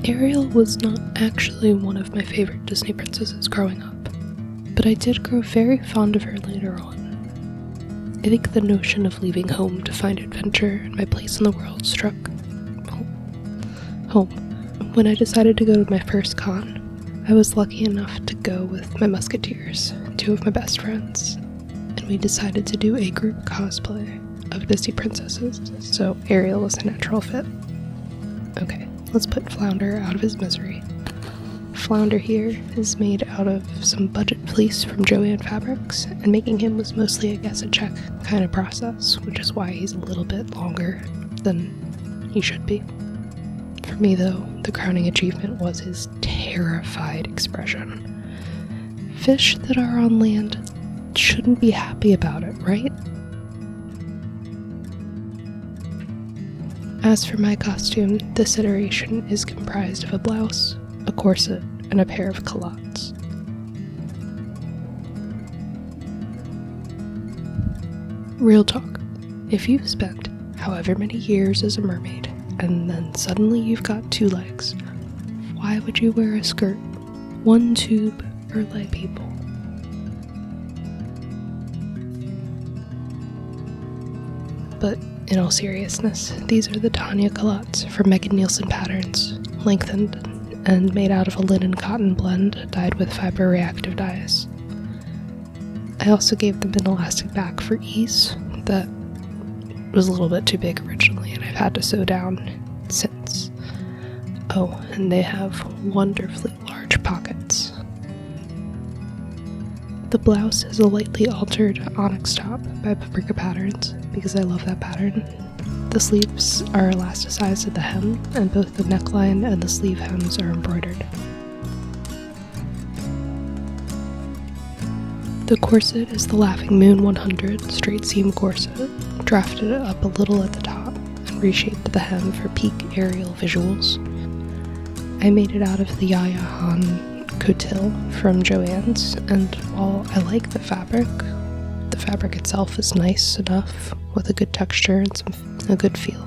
Ariel was not actually one of my favorite Disney princesses growing up, but I did grow very fond of her later on. I think the notion of leaving home to find adventure and my place in the world struck home. When I decided to go to my first con, I was lucky enough to go with my musketeers, two of my best friends, and we decided to do a group cosplay of Disney princesses, so Ariel was a natural fit. Okay, let's put Flounder out of his misery. Flounder here is made out of some budget fleece from Joann Fabrics, and making him was mostly a guess-a-check kind of process, which is why he's a little bit longer than he should be. For me though, the crowning achievement was his terrified expression. Fish that are on land shouldn't be happy about it, right? As for my costume, this iteration is comprised of a blouse, a corset, and a pair of culottes. Real talk, if you've spent however many years as a mermaid, and then suddenly you've got two legs, why would you wear a skirt, one tube, or leg people? But in all seriousness, these are the Tanya culottes from Megan Nielsen Patterns, lengthened and made out of a linen cotton blend dyed with fiber reactive dyes. I also gave them an elastic back for ease that was a little bit too big originally, and I've had to sew down since. Oh, and they have wonderfully large pockets. The blouse is a lightly altered onyx top by Paprika Patterns because I love that pattern. The sleeves are elasticized at the hem, and both the neckline and the sleeve hems are embroidered. The corset is the Laughing Moon 100 straight seam corset, drafted it up a little at the top and reshaped the hem for peak Ariel visuals. I made it out of the Yaya Han Coutille from Joann's, and while I like the fabric itself is nice enough with a good texture and a good feel.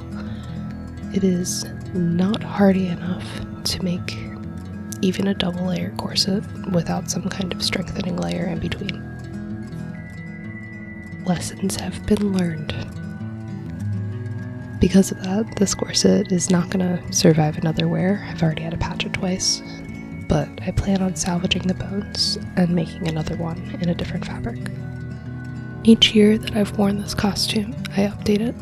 It is not hardy enough to make even a double layer corset without some kind of strengthening layer in between. Lessons have been learned. Because of that, this corset is not going to survive another wear. I've already had to patch it twice, but I plan on salvaging the bones and making another one in a different fabric. Each year that I've worn this costume, I update it.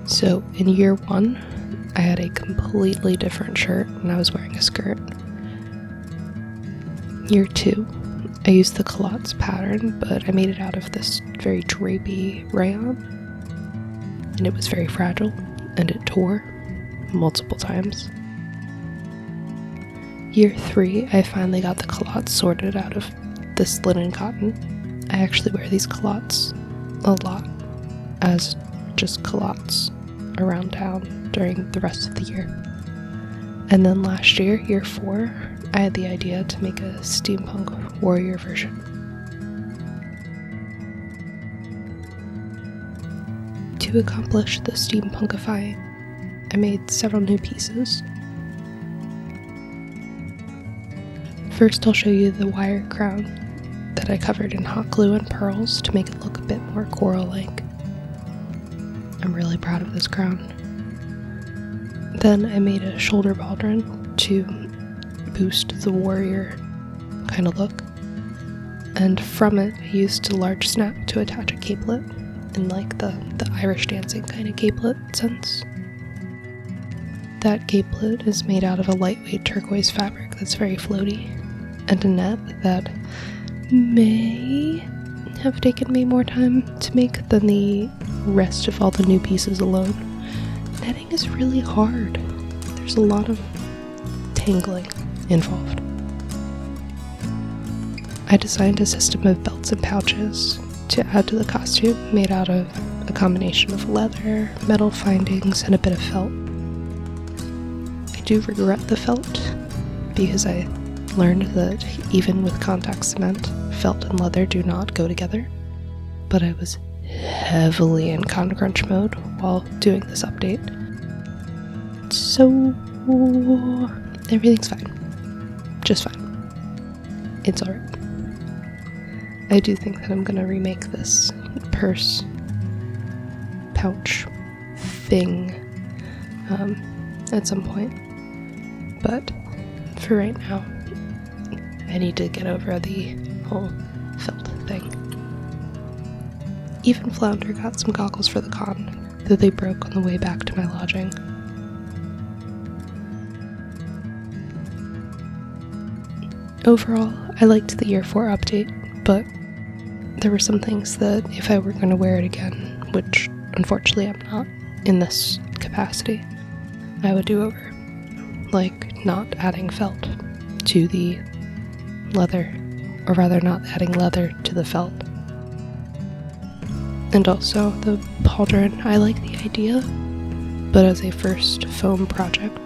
So in year 1, I had a completely different shirt and I was wearing a skirt. Year 2, I used the culottes pattern, but I made it out of this very drapey rayon, and it was very fragile, and it tore multiple times. Year 3, I finally got the culottes sorted out of this linen cotton. I actually wear these culottes a lot as just culottes around town during the rest of the year. And then last year, year 4, I had the idea to make a steampunk warrior version. To accomplish the steampunkifying, I made several new pieces. First, I'll show you the wire crown that I covered in hot glue and pearls to make it look a bit more coral-like. I'm really proud of this crown. Then I made a shoulder baldron to boost the warrior kind of look, and from it I used a large snap to attach a capelet in like the Irish dancing kind of capelet sense. That capelet is made out of a lightweight turquoise fabric that's very floaty, and a net that may have taken me more time to make than the rest of all the new pieces alone. Netting is really hard. There's a lot of tangling involved. I designed a system of belts and pouches to add to the costume, made out of a combination of leather, metal findings, and a bit of felt. I do regret the felt because I learned that even with contact cement, felt and leather do not go together, but I was heavily in con crunch mode while doing this update. So everything's fine. Just fine. It's alright. I do think that I'm gonna remake this purse pouch thing at some point, but for right now I need to get over the whole felt thing. Even Flounder got some goggles for the con that they broke on the way back to my lodging. Overall, I liked the Year 4 update, but there were some things that if I were going to wear it again, which unfortunately I'm not in this capacity, I would do over. Like not adding felt to the leather, or rather not adding leather to the felt. And also the pauldron, I like the idea, but as a first foam project,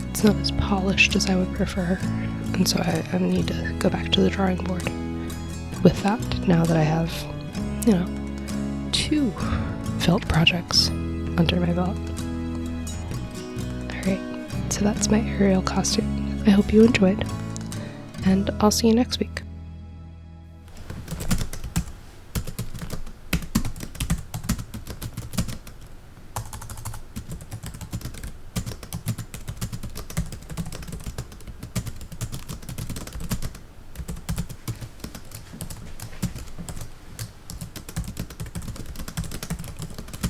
it's not as polished as I would prefer, and so I need to go back to the drawing board with that now that I have, 2 felt projects under my belt. Alright, so that's my Ariel costume. I hope you enjoyed, and I'll see you next week.